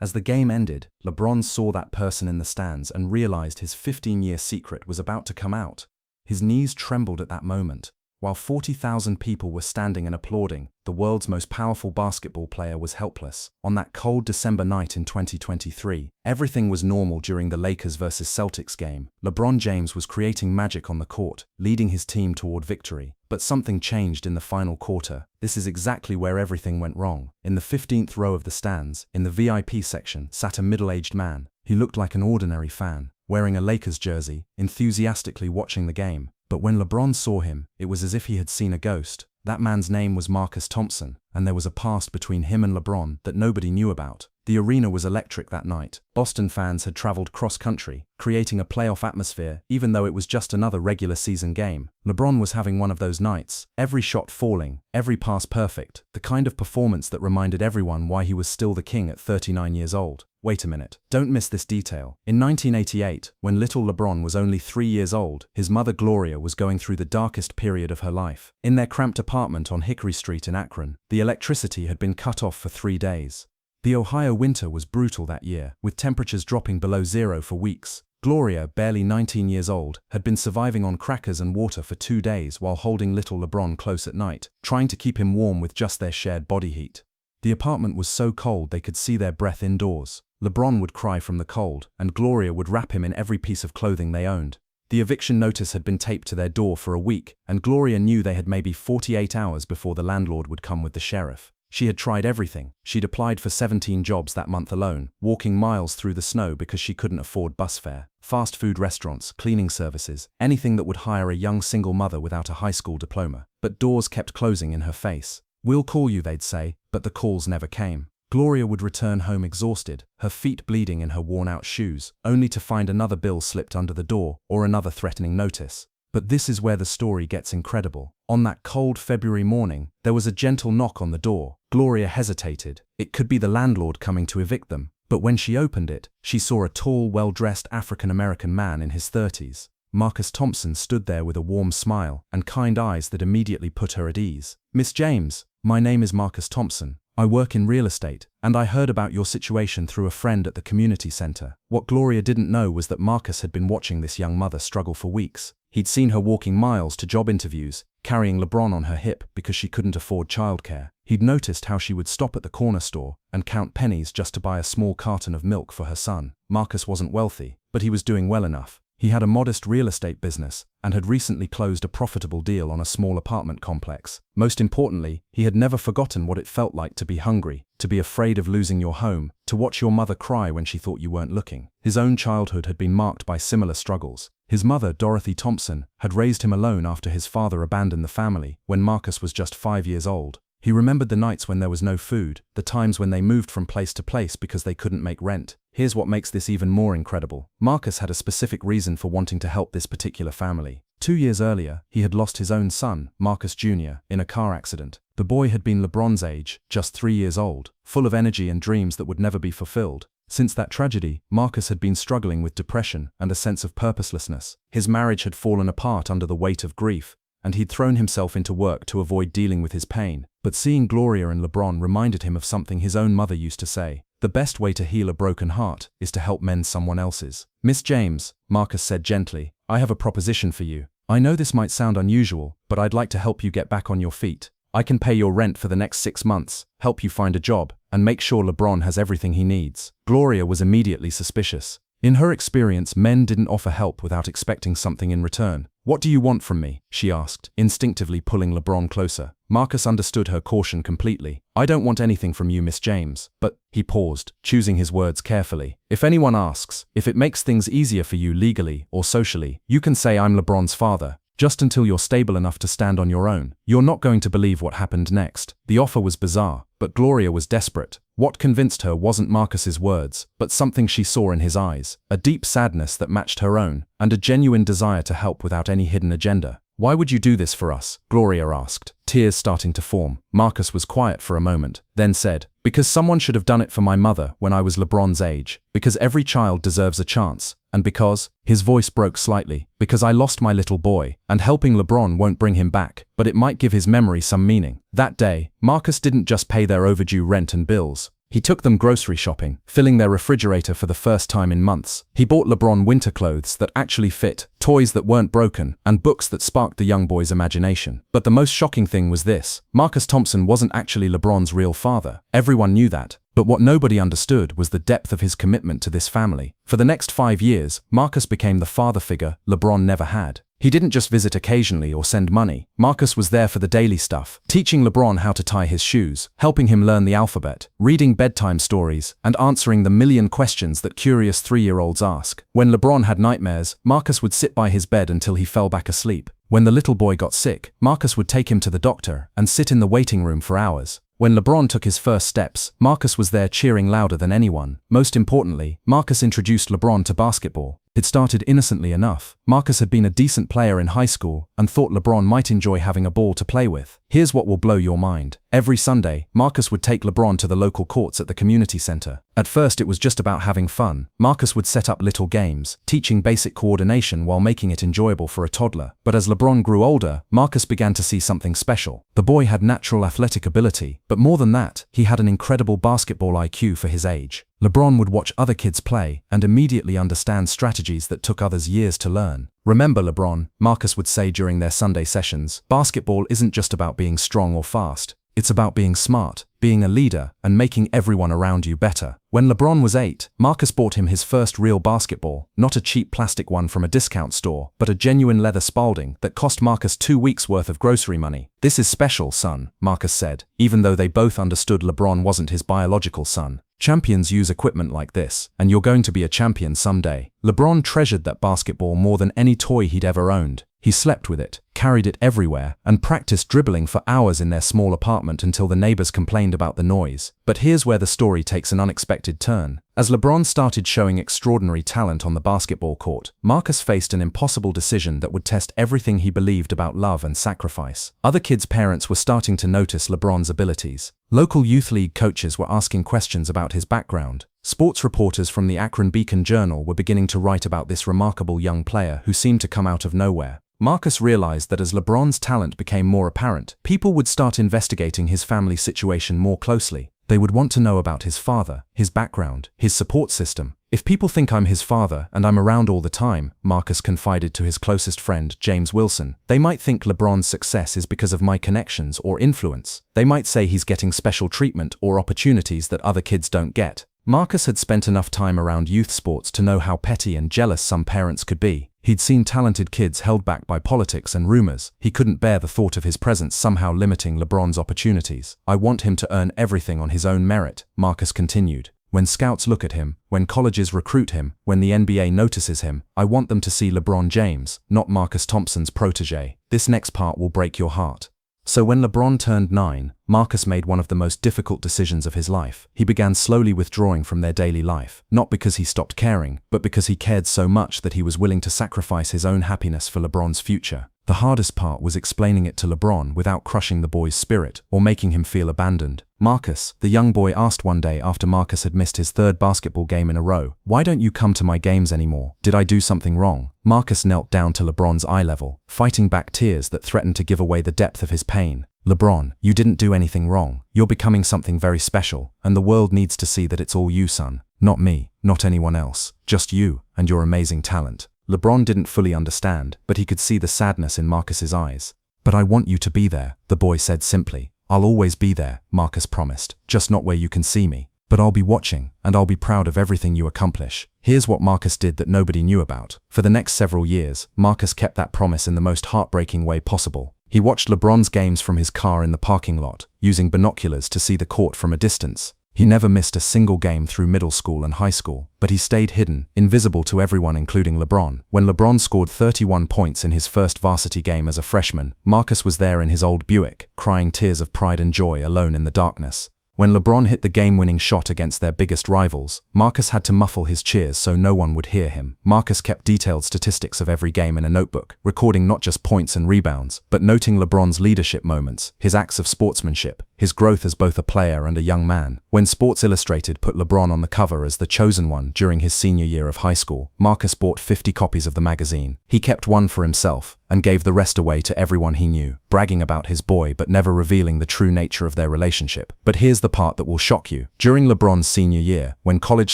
As the game ended, LeBron saw that person in the stands and realized his 15-year secret was about to come out. His knees trembled at that moment. While 40,000 people were standing and applauding, the world's most powerful basketball player was helpless. On that cold December night in 2023, everything was normal during the Lakers vs Celtics game. LeBron James was creating magic on the court, leading his team toward victory. But something changed in the final quarter. This is exactly where everything went wrong. In the 15th row of the stands, in the VIP section, sat a middle-aged man. He looked like an ordinary fan, wearing a Lakers jersey, enthusiastically watching the game. But when LeBron saw him, it was as if he had seen a ghost. That man's name was Marcus Thompson, and there was a past between him and LeBron that nobody knew about. The arena was electric that night. Boston fans had traveled cross-country, creating a playoff atmosphere even though it was just another regular season game. LeBron was having one of those nights, every shot falling, every pass perfect, the kind of performance that reminded everyone why he was still the king at 39 years old. Wait a minute, don't miss this detail. In 1988, when little LeBron was only 3 years old, his mother Gloria was going through the darkest period of her life. In their cramped apartment on Hickory Street in Akron, the electricity had been cut off for 3 days. The Ohio winter was brutal that year, with temperatures dropping below zero for weeks. Gloria, barely 19 years old, had been surviving on crackers and water for 2 days while holding little LeBron close at night, trying to keep him warm with just their shared body heat. The apartment was so cold they could see their breath indoors. LeBron would cry from the cold, and Gloria would wrap him in every piece of clothing they owned. The eviction notice had been taped to their door for a week, and Gloria knew they had maybe 48 hours before the landlord would come with the sheriff. She had tried everything. She'd applied for 17 jobs that month alone, walking miles through the snow because she couldn't afford bus fare, fast food restaurants, cleaning services, anything that would hire a young single mother without a high school diploma. But doors kept closing in her face. "We'll call you," they'd say, but the calls never came. Gloria would return home exhausted, her feet bleeding in her worn-out shoes, only to find another bill slipped under the door or another threatening notice. But this is where the story gets incredible. On that cold February morning, there was a gentle knock on the door. Gloria hesitated. It could be the landlord coming to evict them. But when she opened it, she saw a tall, well-dressed African-American man in his 30s. Marcus Thompson stood there with a warm smile and kind eyes that immediately put her at ease. "Miss James, my name is Marcus Thompson. I work in real estate, and I heard about your situation through a friend at the community center." What Gloria didn't know was that Marcus had been watching this young mother struggle for weeks. He'd seen her walking miles to job interviews, carrying LeBron on her hip because she couldn't afford childcare. He'd noticed how she would stop at the corner store and count pennies just to buy a small carton of milk for her son. Marcus wasn't wealthy, but he was doing well enough. He had a modest real estate business and had recently closed a profitable deal on a small apartment complex. Most importantly, he had never forgotten what it felt like to be hungry, to be afraid of losing your home, to watch your mother cry when she thought you weren't looking. His own childhood had been marked by similar struggles. His mother, Dorothy Thompson, had raised him alone after his father abandoned the family when Marcus was just 5 years old. He remembered the nights when there was no food, the times when they moved from place to place because they couldn't make rent. Here's what makes this even more incredible. Marcus had a specific reason for wanting to help this particular family. 2 years earlier, he had lost his own son, Marcus Jr., in a car accident. The boy had been LeBron's age, just 3 years old, full of energy and dreams that would never be fulfilled. Since that tragedy, Marcus had been struggling with depression and a sense of purposelessness. His marriage had fallen apart under the weight of grief, and he'd thrown himself into work to avoid dealing with his pain. But seeing Gloria and LeBron reminded him of something his own mother used to say: "The best way to heal a broken heart is to help mend someone else's." "Miss James," Marcus said gently, "I have a proposition for you. I know this might sound unusual, but I'd like to help you get back on your feet. I can pay your rent for the next 6 months, help you find a job, and make sure LeBron has everything he needs." Gloria was immediately suspicious. In her experience, men didn't offer help without expecting something in return. "What do you want from me?" she asked, instinctively pulling LeBron closer. Marcus understood her caution completely. "I don't want anything from you, Miss James, but—" He paused, choosing his words carefully. "If anyone asks, if it makes things easier for you legally or socially, you can say I'm LeBron's father. Just until you're stable enough to stand on your own. You're not going to believe what happened next." The offer was bizarre, but Gloria was desperate. What convinced her wasn't Marcus's words, but something she saw in his eyes, a deep sadness that matched her own, and a genuine desire to help without any hidden agenda. "Why would you do this for us?" Gloria asked, tears starting to form. Marcus was quiet for a moment, then said, "Because someone should have done it for my mother when I was LeBron's age. Because every child deserves a chance. And because," his voice broke slightly, "because I lost my little boy, and helping LeBron won't bring him back, but it might give his memory some meaning." That day, Marcus didn't just pay their overdue rent and bills. He took them grocery shopping, filling their refrigerator for the first time in months. He bought LeBron winter clothes that actually fit, toys that weren't broken, and books that sparked the young boy's imagination. But the most shocking thing was this: Marcus Thompson wasn't actually LeBron's real father. Everyone knew that. But what nobody understood was the depth of his commitment to this family. For the next 5 years, Marcus became the father figure LeBron never had. He didn't just visit occasionally or send money. Marcus was there for the daily stuff, teaching LeBron how to tie his shoes, helping him learn the alphabet, reading bedtime stories, and answering the million questions that curious 3-year-olds ask. When LeBron had nightmares, Marcus would sit by his bed until he fell back asleep. When the little boy got sick, Marcus would take him to the doctor and sit in the waiting room for hours. When LeBron took his first steps, Marcus was there cheering louder than anyone. Most importantly, Marcus introduced LeBron to basketball. It started innocently enough. Marcus had been a decent player in high school and thought LeBron might enjoy having a ball to play with. Here's what will blow your mind. Every Sunday, Marcus would take LeBron to the local courts at the community center. At first it was just about having fun. Marcus would set up little games, teaching basic coordination while making it enjoyable for a toddler. But as LeBron grew older, Marcus began to see something special. The boy had natural athletic ability, but more than that, he had an incredible basketball IQ for his age. LeBron would watch other kids play and immediately understand strategies that took others years to learn. "Remember, LeBron," Marcus would say during their Sunday sessions, "basketball isn't just about being strong or fast. It's about being smart, being a leader, and making everyone around you better." When LeBron was 8, Marcus bought him his first real basketball, not a cheap plastic one from a discount store, but a genuine leather Spalding that cost Marcus 2 weeks' worth of grocery money. "This is special, son," Marcus said, even though they both understood LeBron wasn't his biological son. "Champions use equipment like this, and you're going to be a champion someday." LeBron treasured that basketball more than any toy he'd ever owned. He slept with it, carried it everywhere, and practiced dribbling for hours in their small apartment until the neighbors complained about the noise. But here's where the story takes an unexpected turn. As LeBron started showing extraordinary talent on the basketball court, Marcus faced an impossible decision that would test everything he believed about love and sacrifice. Other kids' parents were starting to notice LeBron's abilities. Local youth league coaches were asking questions about his background. Sports reporters from the Akron Beacon-Journal were beginning to write about this remarkable young player who seemed to come out of nowhere. Marcus realized that as LeBron's talent became more apparent, people would start investigating his family situation more closely. They would want to know about his father, his background, his support system. "If people think I'm his father and I'm around all the time," Marcus confided to his closest friend, James Wilson, "they might think LeBron's success is because of my connections or influence. They might say he's getting special treatment or opportunities that other kids don't get." Marcus had spent enough time around youth sports to know how petty and jealous some parents could be. He'd seen talented kids held back by politics and rumors. He couldn't bear the thought of his presence somehow limiting LeBron's opportunities. "I want him to earn everything on his own merit," Marcus continued. "When scouts look at him, when colleges recruit him, when the NBA notices him, I want them to see LeBron James, not Marcus Thompson's protege. This next part will break your heart." So when LeBron turned 9, Marcus made one of the most difficult decisions of his life. He began slowly withdrawing from their daily life, not because he stopped caring, but because he cared so much that he was willing to sacrifice his own happiness for LeBron's future. The hardest part was explaining it to LeBron without crushing the boy's spirit or making him feel abandoned. "Marcus," the young boy asked one day after Marcus had missed his 3rd basketball game in a row, "why don't you come to my games anymore? Did I do something wrong?" Marcus knelt down to LeBron's eye level, fighting back tears that threatened to give away the depth of his pain. "LeBron, you didn't do anything wrong. You're becoming something very special, and the world needs to see that it's all you, son. Not me, not anyone else. Just you and your amazing talent." LeBron didn't fully understand, but he could see the sadness in Marcus's eyes. "But I want you to be there," the boy said simply. "I'll always be there," Marcus promised, "just not where you can see me. But I'll be watching, and I'll be proud of everything you accomplish." Here's what Marcus did that nobody knew about. For the next several years, Marcus kept that promise in the most heartbreaking way possible. He watched LeBron's games from his car in the parking lot, using binoculars to see the court from a distance. He never missed a single game through middle school and high school, but he stayed hidden, invisible to everyone including LeBron. When LeBron scored 31 points in his first varsity game as a freshman, Marcus was there in his old Buick, crying tears of pride and joy alone in the darkness. When LeBron hit the game-winning shot against their biggest rivals, Marcus had to muffle his cheers so no one would hear him. Marcus kept detailed statistics of every game in a notebook, recording not just points and rebounds, but noting LeBron's leadership moments, his acts of sportsmanship, his growth as both a player and a young man. When Sports Illustrated put LeBron on the cover as the chosen one during his senior year of high school, Marcus bought 50 copies of the magazine. He kept one for himself and gave the rest away to everyone he knew, bragging about his boy but never revealing the true nature of their relationship. But here's the part that will shock you. During LeBron's senior year, when college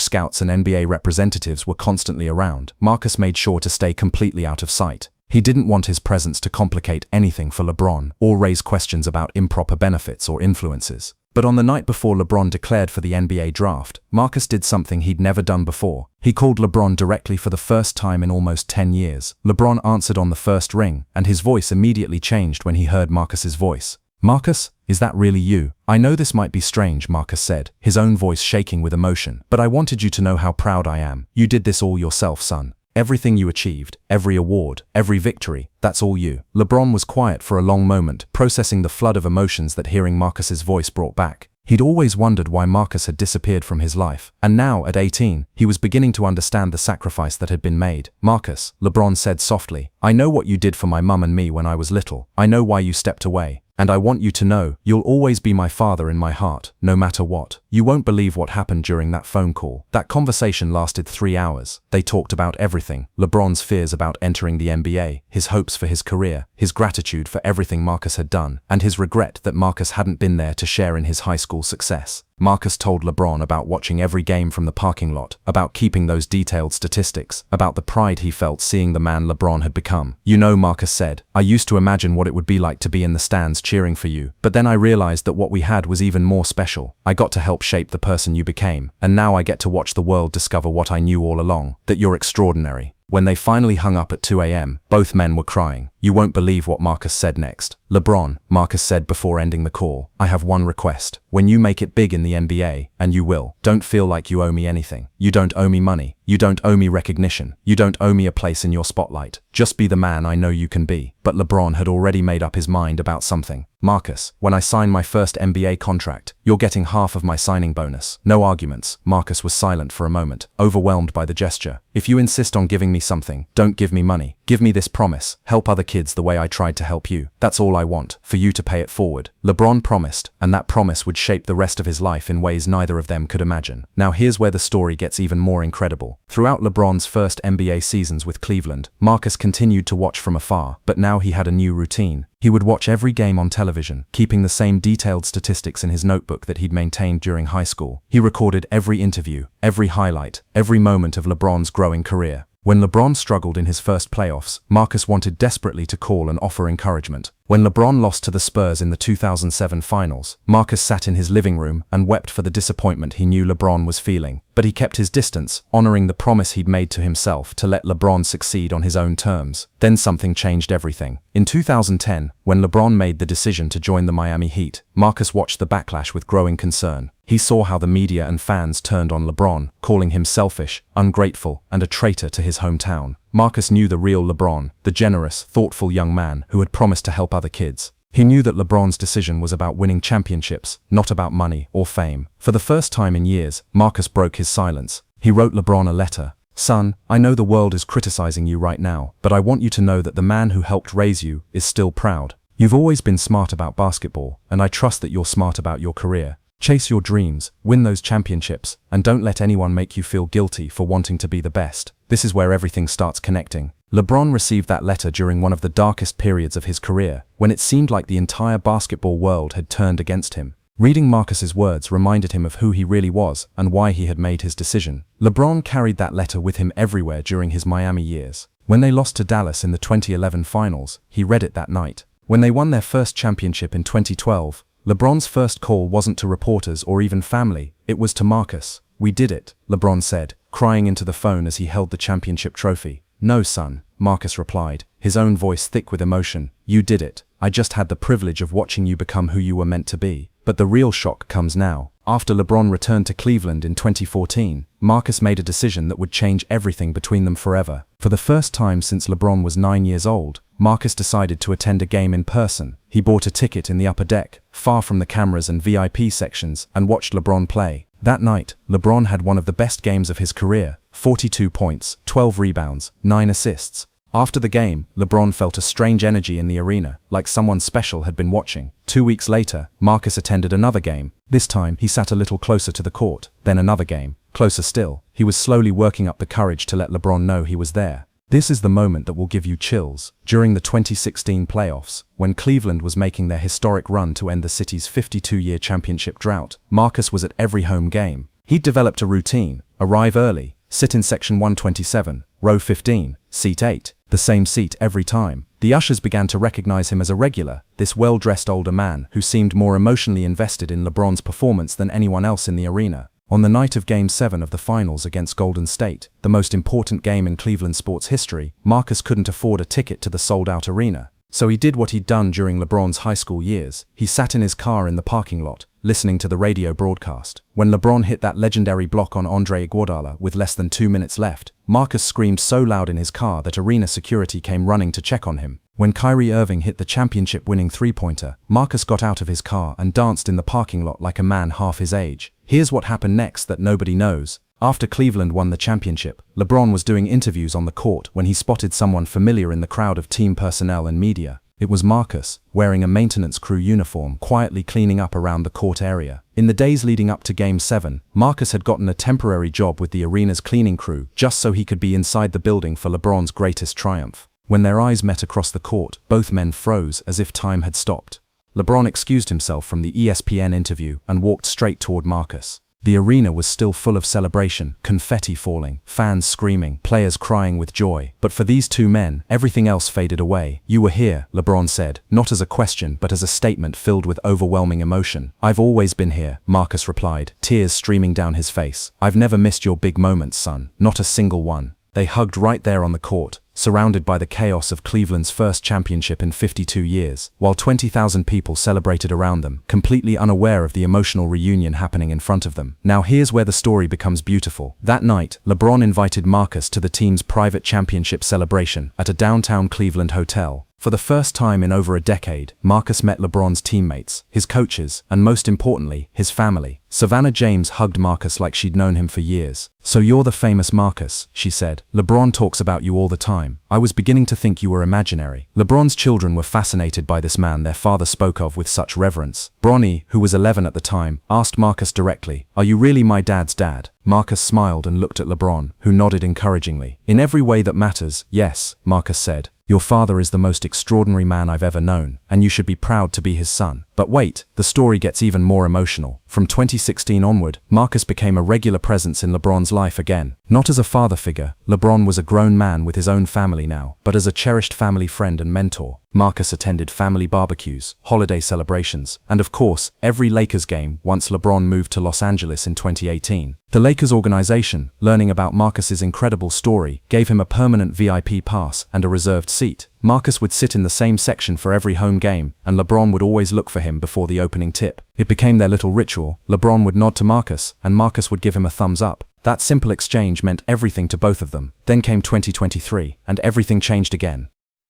scouts and NBA representatives were constantly around, Marcus made sure to stay completely out of sight. He didn't want his presence to complicate anything for LeBron or raise questions about improper benefits or influences. But on the night before LeBron declared for the NBA draft, Marcus did something he'd never done before. He called LeBron directly for the first time in almost 10 years. LeBron answered on the first ring, and his voice immediately changed when he heard Marcus's voice. "Marcus, is that really you?" "I know this might be strange," Marcus said, his own voice shaking with emotion, "but I wanted you to know how proud I am. You did this all yourself, son. Everything you achieved, every award, every victory, that's all you." LeBron was quiet for a long moment, processing the flood of emotions that hearing Marcus's voice brought back. He'd always wondered why Marcus had disappeared from his life, and now, at 18, he was beginning to understand the sacrifice that had been made. "Marcus," LeBron said softly, "I know what you did for my mum and me when I was little. I know why you stepped away. And I want you to know, you'll always be my father in my heart, no matter what." You won't believe what happened during that phone call. That conversation lasted 3 hours. They talked about everything: LeBron's fears about entering the NBA, his hopes for his career, his gratitude for everything Marcus had done, and his regret that Marcus hadn't been there to share in his high school success. Marcus told LeBron about watching every game from the parking lot, about keeping those detailed statistics, about the pride he felt seeing the man LeBron had become. "You know," Marcus said, "I used to imagine what it would be like to be in the stands cheering for you, but then I realized that what we had was even more special. I got to help shape the person you became, and now I get to watch the world discover what I knew all along, that you're extraordinary." When they finally hung up at 2 a.m., both men were crying. You won't believe what Marcus said next. "LeBron," Marcus said before ending the call, "I have one request. When you make it big in the NBA, and you will, don't feel like you owe me anything. You don't owe me money. You don't owe me recognition. You don't owe me a place in your spotlight. Just be the man I know you can be." But LeBron had already made up his mind about something. "Marcus, when I sign my first NBA contract, you're getting half of my signing bonus." No arguments. Marcus was silent for a moment, overwhelmed by the gesture. "If you insist on giving me something, don't give me money. Give me this promise: help other kids the way I tried to help you. That's all I want, for you to pay it forward." LeBron promised, and that promise would shape the rest of his life in ways neither of them could imagine. Now here's where the story gets even more incredible. Throughout LeBron's first NBA seasons with Cleveland, Marcus continued to watch from afar, but now he had a new routine. He would watch every game on television, keeping the same detailed statistics in his notebook that he'd maintained during high school. He recorded every interview, every highlight, every moment of LeBron's growing career. When LeBron struggled in his first playoffs, Marcus wanted desperately to call and offer encouragement. When LeBron lost to the Spurs in the 2007 finals, Marcus sat in his living room and wept for the disappointment he knew LeBron was feeling. But he kept his distance, honoring the promise he'd made to himself to let LeBron succeed on his own terms. Then something changed everything. In 2010, when LeBron made the decision to join the Miami Heat, Marcus watched the backlash with growing concern. He saw how the media and fans turned on LeBron, calling him selfish, ungrateful, and a traitor to his hometown. Marcus knew the real LeBron, the generous, thoughtful young man who had promised to help other kids. He knew that LeBron's decision was about winning championships, not about money or fame. For the first time in years, Marcus broke his silence. He wrote LeBron a letter. "Son, I know the world is criticizing you right now, but I want you to know that the man who helped raise you is still proud. You've always been smart about basketball, and I trust that you're smart about your career. Chase your dreams, win those championships, and don't let anyone make you feel guilty for wanting to be the best." This is where everything starts connecting. LeBron received that letter during one of the darkest periods of his career, when it seemed like the entire basketball world had turned against him. Reading Marcus's words reminded him of who he really was and why he had made his decision. LeBron carried that letter with him everywhere during his Miami years. When they lost to Dallas in the 2011 finals, he read it that night. When they won their first championship in 2012, LeBron's first call wasn't to reporters or even family, it was to Marcus. "We did it," LeBron said, crying into the phone as he held the championship trophy. "No, son," Marcus replied, his own voice thick with emotion. "You did it. I just had the privilege of watching you become who you were meant to be." But the real shock comes now. After LeBron returned to Cleveland in 2014, Marcus made a decision that would change everything between them forever. For the first time since LeBron was 9 years old, Marcus decided to attend a game in person. He bought a ticket in the upper deck, far from the cameras and VIP sections, and watched LeBron play. That night, LeBron had one of the best games of his career: 42 points, 12 rebounds, 9 assists. After the game, LeBron felt a strange energy in the arena, like someone special had been watching. 2 weeks later, Marcus attended another game. This time, he sat a little closer to the court. Then another game. Closer still. He was slowly working up the courage to let LeBron know he was there. This is the moment that will give you chills. During the 2016 playoffs, when Cleveland was making their historic run to end the city's 52-year championship drought, Marcus was at every home game. He'd developed a routine: arrive early, sit in section 127, row 15, seat 8, the same seat every time. The ushers began to recognize him as a regular, this well-dressed older man who seemed more emotionally invested in LeBron's performance than anyone else in the arena. On the night of Game 7 of the finals against Golden State, the most important game in Cleveland sports history, Marcus couldn't afford a ticket to the sold-out arena. So he did what he'd done during LeBron's high school years. He sat in his car in the parking lot, listening to the radio broadcast. When LeBron hit that legendary block on Andre Iguodala with less than 2 minutes left, Marcus screamed so loud in his car that arena security came running to check on him. When Kyrie Irving hit the championship-winning three-pointer, Marcus got out of his car and danced in the parking lot like a man half his age. Here's what happened next that nobody knows. After Cleveland won the championship, LeBron was doing interviews on the court when he spotted someone familiar in the crowd of team personnel and media. It was Marcus, wearing a maintenance crew uniform, quietly cleaning up around the court area. In the days leading up to Game 7, Marcus had gotten a temporary job with the arena's cleaning crew just so he could be inside the building for LeBron's greatest triumph. When their eyes met across the court, both men froze as if time had stopped. LeBron excused himself from the ESPN interview and walked straight toward Marcus. The arena was still full of celebration, confetti falling, fans screaming, players crying with joy. But for these two men, everything else faded away. "You were here," LeBron said, not as a question but as a statement filled with overwhelming emotion. "I've always been here," Marcus replied, tears streaming down his face. "I've never missed your big moments, son. Not a single one." They hugged right there on the court, surrounded by the chaos of Cleveland's first championship in 52 years, while 20,000 people celebrated around them, completely unaware of the emotional reunion happening in front of them. Now here's where the story becomes beautiful. That night, LeBron invited Marcus to the team's private championship celebration at a downtown Cleveland hotel. For the first time in over a decade, Marcus met LeBron's teammates, his coaches, and most importantly, his family. Savannah James hugged Marcus like she'd known him for years. "So you're the famous Marcus," she said. "LeBron talks about you all the time. I was beginning to think you were imaginary." LeBron's children were fascinated by this man their father spoke of with such reverence. Bronny, who was 11 at the time, asked Marcus directly, "Are you really my dad's dad?" Marcus smiled and looked at LeBron, who nodded encouragingly. "In every way that matters, yes," Marcus said. "Your father is the most extraordinary man I've ever known, and you should be proud to be his son." But wait, the story gets even more emotional. From 2016 onward, Marcus became a regular presence in LeBron's life again. Not as a father figure, LeBron was a grown man with his own family now, but as a cherished family friend and mentor. Marcus attended family barbecues, holiday celebrations, and of course, every Lakers game once LeBron moved to Los Angeles in 2018. The Lakers organization, learning about Marcus's incredible story, gave him a permanent VIP pass and a reserved seat. Marcus would sit in the same section for every home game, and LeBron would always look for him before the opening tip. It became their little ritual. LeBron would nod to Marcus, and Marcus would give him a thumbs up. That simple exchange meant everything to both of them. Then came 2023, and everything changed again.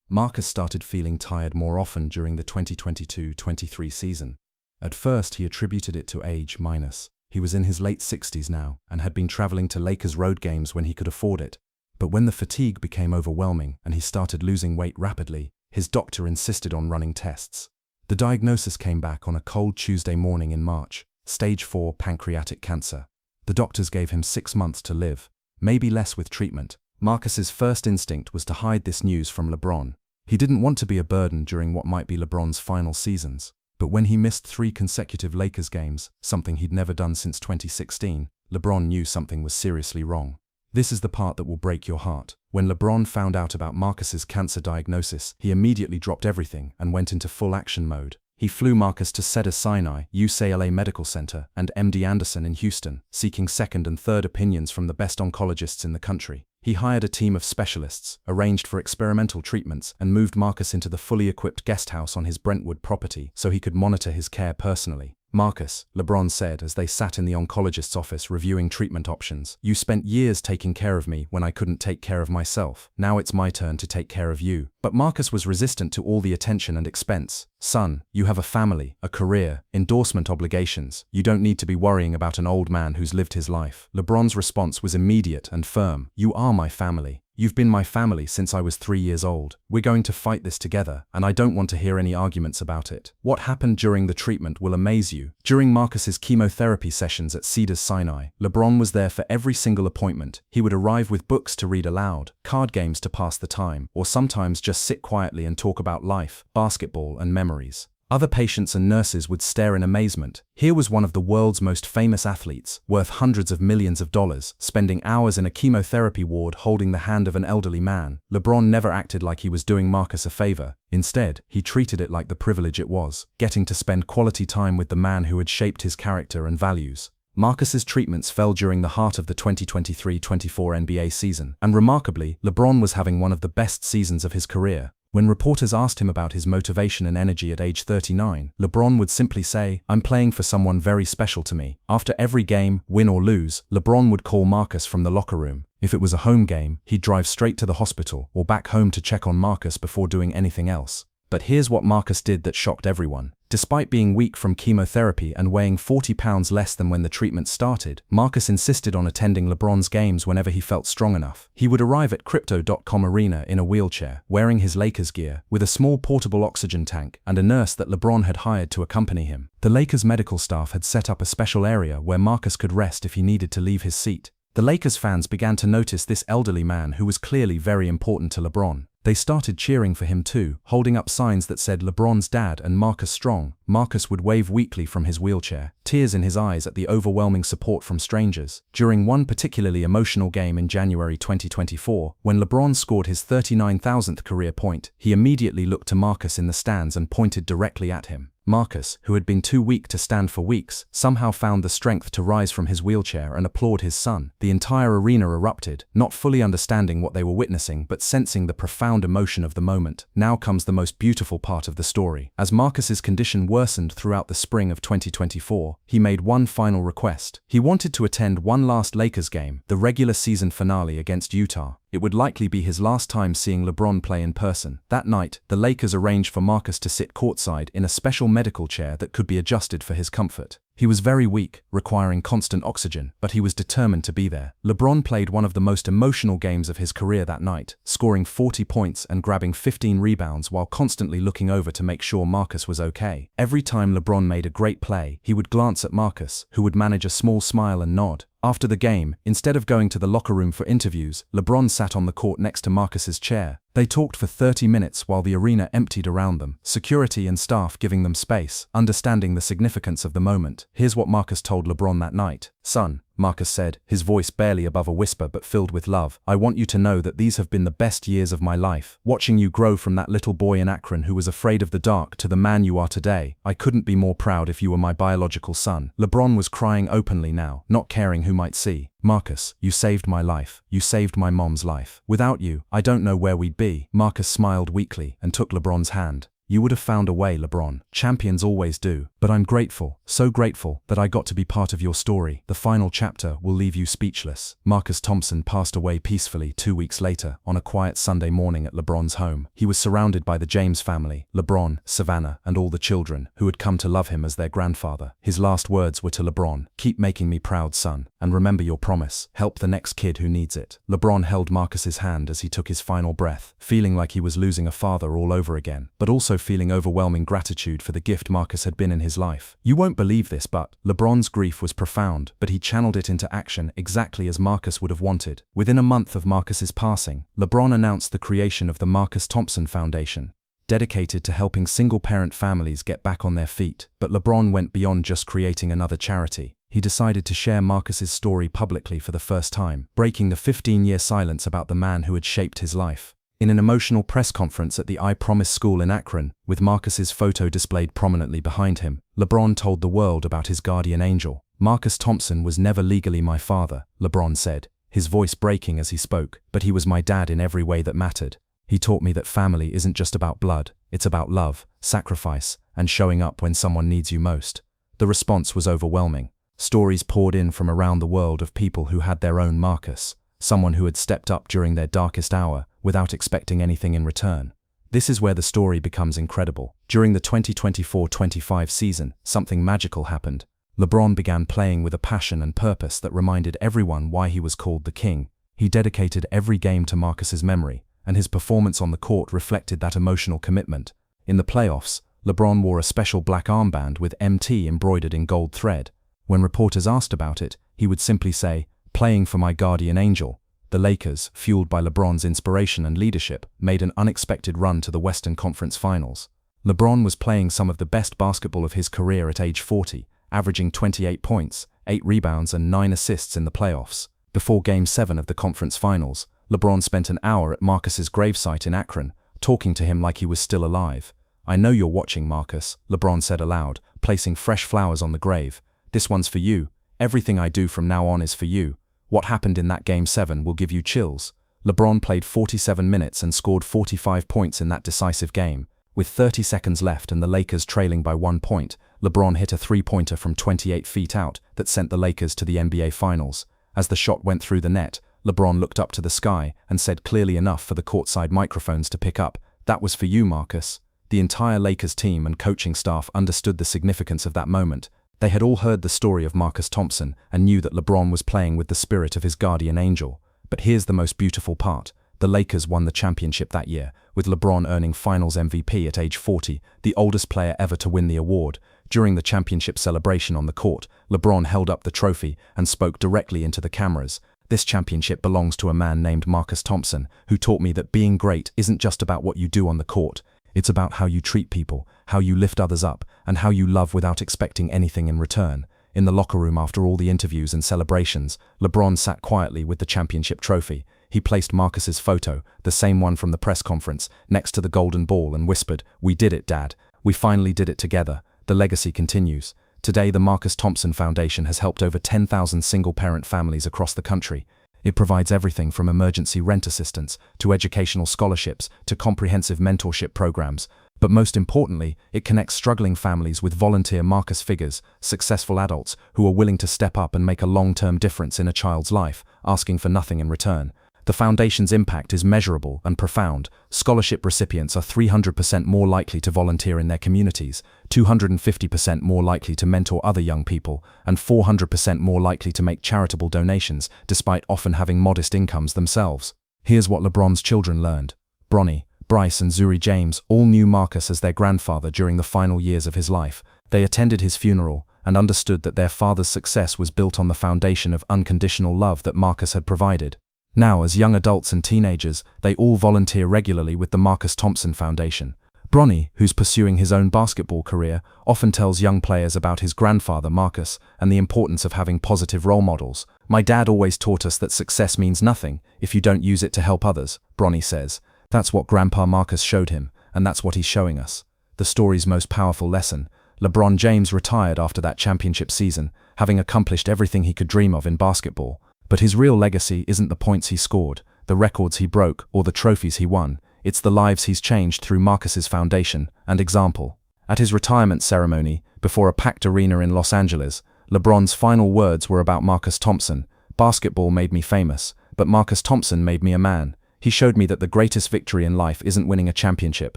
Marcus started feeling tired more often during the 2022-23 season. At first, he attributed it to age minus. He was in his late 60s now, and had been traveling to Lakers road games when he could afford it. But when the fatigue became overwhelming and he started losing weight rapidly, his doctor insisted on running tests. The diagnosis came back on a cold Tuesday morning in March: stage 4 pancreatic cancer. The doctors gave him 6 months to live, maybe less with treatment. Marcus's first instinct was to hide this news from LeBron. He didn't want to be a burden during what might be LeBron's final seasons. But when he missed 3 consecutive Lakers games, something he'd never done since 2016, LeBron knew something was seriously wrong. This is the part that will break your heart. When LeBron found out about Marcus's cancer diagnosis, he immediately dropped everything and went into full action mode. He flew Marcus to Cedars-Sinai, UCLA Medical Center, and MD Anderson in Houston, seeking second and third opinions from the best oncologists in the country. He hired a team of specialists, arranged for experimental treatments, and moved Marcus into the fully equipped guest house on his Brentwood property so he could monitor his care personally. "Marcus," LeBron said as they sat in the oncologist's office reviewing treatment options, "you spent years taking care of me when I couldn't take care of myself. Now it's my turn to take care of you." But Marcus was resistant to all the attention and expense. "Son, you have a family, a career, endorsement obligations. You don't need to be worrying about an old man who's lived his life." LeBron's response was immediate and firm. "You are my family. You've been my family since I was 3 years old. We're going to fight this together, and I don't want to hear any arguments about it. What happened during the treatment will amaze you. During Marcus's chemotherapy sessions at Cedars-Sinai, LeBron was there for every single appointment. He would arrive with books to read aloud, card games to pass the time, or sometimes just sit quietly and talk about life, basketball, and memories. Other patients and nurses would stare in amazement. Here was one of the world's most famous athletes, worth hundreds of millions of dollars, spending hours in a chemotherapy ward holding the hand of an elderly man. LeBron never acted like he was doing Marcus a favor. Instead, he treated it like the privilege it was, getting to spend quality time with the man who had shaped his character and values. Marcus's treatments fell during the heart of the 2023-24 NBA season, and remarkably, LeBron was having one of the best seasons of his career. When reporters asked him about his motivation and energy at age 39, LeBron would simply say, "I'm playing for someone very special to me." After every game, win or lose, LeBron would call Marcus from the locker room. If it was a home game, he'd drive straight to the hospital or back home to check on Marcus before doing anything else. But here's what Marcus did that shocked everyone. Despite being weak from chemotherapy and weighing 40 pounds less than when the treatment started, Marcus insisted on attending LeBron's games whenever he felt strong enough. He would arrive at Crypto.com Arena in a wheelchair, wearing his Lakers gear, with a small portable oxygen tank and a nurse that LeBron had hired to accompany him. The Lakers medical staff had set up a special area where Marcus could rest if he needed to leave his seat. The Lakers fans began to notice this elderly man who was clearly very important to LeBron. They started cheering for him too, holding up signs that said LeBron's dad and Marcus strong. Marcus would wave weakly from his wheelchair, tears in his eyes at the overwhelming support from strangers. During one particularly emotional game in January 2024, when LeBron scored his 39,000th career point, he immediately looked to Marcus in the stands and pointed directly at him. Marcus, who had been too weak to stand for weeks, somehow found the strength to rise from his wheelchair and applaud his son. The entire arena erupted, not fully understanding what they were witnessing but sensing the profound emotion of the moment. Now comes the most beautiful part of the story. As Marcus's condition worsened throughout the spring of 2024, he made one final request. He wanted to attend one last Lakers game, the regular season finale against Utah. It would likely be his last time seeing LeBron play in person. That night, the Lakers arranged for Marcus to sit courtside in a special medical chair that could be adjusted for his comfort. He was very weak, requiring constant oxygen, but he was determined to be there. LeBron played one of the most emotional games of his career that night, scoring 40 points and grabbing 15 rebounds while constantly looking over to make sure Marcus was okay. Every time LeBron made a great play, he would glance at Marcus, who would manage a small smile and nod. After the game, instead of going to the locker room for interviews, LeBron sat on the court next to Marcus's chair. They talked for 30 minutes while the arena emptied around them, security and staff giving them space, understanding the significance of the moment. Here's what Marcus told LeBron that night. "Son," Marcus said, his voice barely above a whisper but filled with love, "I want you to know that these have been the best years of my life. Watching you grow from that little boy in Akron who was afraid of the dark to the man you are today, I couldn't be more proud if you were my biological son." LeBron was crying openly now, not caring who might see. "Marcus, you saved my life. You saved my mom's life. Without you, I don't know where we'd be." Marcus smiled weakly and took LeBron's hand. "You would have found a way, LeBron. Champions always do. But I'm grateful, so grateful, that I got to be part of your story. The final chapter will leave you speechless." Marcus Thompson passed away peacefully 2 weeks later on a quiet Sunday morning at LeBron's home. He was surrounded by the James family, LeBron, Savannah, and all the children, who had come to love him as their grandfather. His last words were to LeBron, "Keep making me proud, son, and remember your promise. Help the next kid who needs it." LeBron held Marcus's hand as he took his final breath, feeling like he was losing a father all over again, but also feeling overwhelming gratitude for the gift Marcus had been in his life. You won't believe this, but LeBron's grief was profound, but he channeled it into action exactly as Marcus would have wanted. Within a month of Marcus's passing, LeBron announced the creation of the Marcus Thompson Foundation, dedicated to helping single-parent families get back on their feet. But LeBron went beyond just creating another charity. He decided to share Marcus's story publicly for the first time, breaking the 15-year silence about the man who had shaped his life. In an emotional press conference at the I Promise School in Akron, with Marcus's photo displayed prominently behind him, LeBron told the world about his guardian angel. "Marcus Thompson was never legally my father," LeBron said, his voice breaking as he spoke, "but he was my dad in every way that mattered. He taught me that family isn't just about blood, it's about love, sacrifice, and showing up when someone needs you most." The response was overwhelming. Stories poured in from around the world of people who had their own Marcus, someone who had stepped up during their darkest hour without expecting anything in return. This is where the story becomes incredible. During the 2024-25 season, something magical happened. LeBron began playing with a passion and purpose that reminded everyone why he was called the king. He dedicated every game to Marcus's memory, and his performance on the court reflected that emotional commitment. In the playoffs, LeBron wore a special black armband with MT embroidered in gold thread. When reporters asked about it, he would simply say, "Playing for my guardian angel." The Lakers, fueled by LeBron's inspiration and leadership, made an unexpected run to the Western Conference Finals. LeBron was playing some of the best basketball of his career at age 40, averaging 28 points, 8 rebounds and 9 assists in the playoffs. Before Game 7 of the conference finals, LeBron spent an hour at Marcus's gravesite in Akron, talking to him like he was still alive. "I know you're watching, Marcus," LeBron said aloud, placing fresh flowers on the grave. "This one's for you. Everything I do from now on is for you. What happened in that Game 7 will give you chills." LeBron played 47 minutes and scored 45 points in that decisive game. With 30 seconds left and the Lakers trailing by 1 point, LeBron hit a three-pointer from 28 feet out that sent the Lakers to the NBA Finals. As the shot went through the net, LeBron looked up to the sky and said clearly enough for the courtside microphones to pick up, "That was for you, Marcus." The entire Lakers team and coaching staff understood the significance of that moment. They had all heard the story of Marcus Thompson and knew that LeBron was playing with the spirit of his guardian angel. But here's the most beautiful part. The Lakers won the championship that year, with LeBron earning Finals MVP at age 40, the oldest player ever to win the award. During the championship celebration on the court, LeBron held up the trophy and spoke directly into the cameras. "This championship belongs to a man named Marcus Thompson, who taught me that being great isn't just about what you do on the court. It's about how you treat people, how you lift others up, and how you love without expecting anything in return." In the locker room after all the interviews and celebrations, LeBron sat quietly with the championship trophy. He placed Marcus's photo, the same one from the press conference, next to the golden ball and whispered, "We did it, Dad. We finally did it together." The legacy continues. Today, the Marcus Thompson Foundation has helped over 10,000 single-parent families across the country. It provides everything from emergency rent assistance to educational scholarships to comprehensive mentorship programs. But most importantly, it connects struggling families with volunteer Marcus figures, successful adults who are willing to step up and make a long-term difference in a child's life, asking for nothing in return. The foundation's impact is measurable and profound. Scholarship recipients are 300% more likely to volunteer in their communities, 250% more likely to mentor other young people, and 400% more likely to make charitable donations, despite often having modest incomes themselves. Here's what LeBron's children learned. Bronny, Bryce and Zuri James all knew Marcus as their grandfather during the final years of his life. They attended his funeral and understood that their father's success was built on the foundation of unconditional love that Marcus had provided. Now, as young adults and teenagers, they all volunteer regularly with the Marcus Thompson Foundation. Bronny, who's pursuing his own basketball career, often tells young players about his grandfather Marcus and the importance of having positive role models. "My dad always taught us that success means nothing if you don't use it to help others," Bronny says. That's what Grandpa Marcus showed him, and that's what he's showing us. The story's most powerful lesson. LeBron James retired after that championship season, having accomplished everything he could dream of in basketball. But his real legacy isn't the points he scored, the records he broke, or the trophies he won. It's the lives he's changed through Marcus's foundation and example. At his retirement ceremony, before a packed arena in Los Angeles, LeBron's final words were about Marcus Thompson. "Basketball made me famous, but Marcus Thompson made me a man. He showed me that the greatest victory in life isn't winning a championship,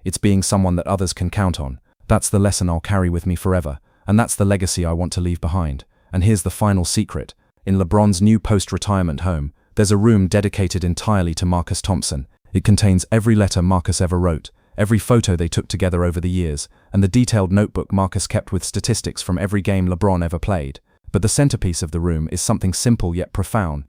it's being someone that others can count on. That's the lesson I'll carry with me forever, and that's the legacy I want to leave behind." And here's the final secret. In LeBron's new post-retirement home, there's a room dedicated entirely to Marcus Thompson. It contains every letter Marcus ever wrote, every photo they took together over the years, and the detailed notebook Marcus kept with statistics from every game LeBron ever played. But the centerpiece of the room is something simple yet profound,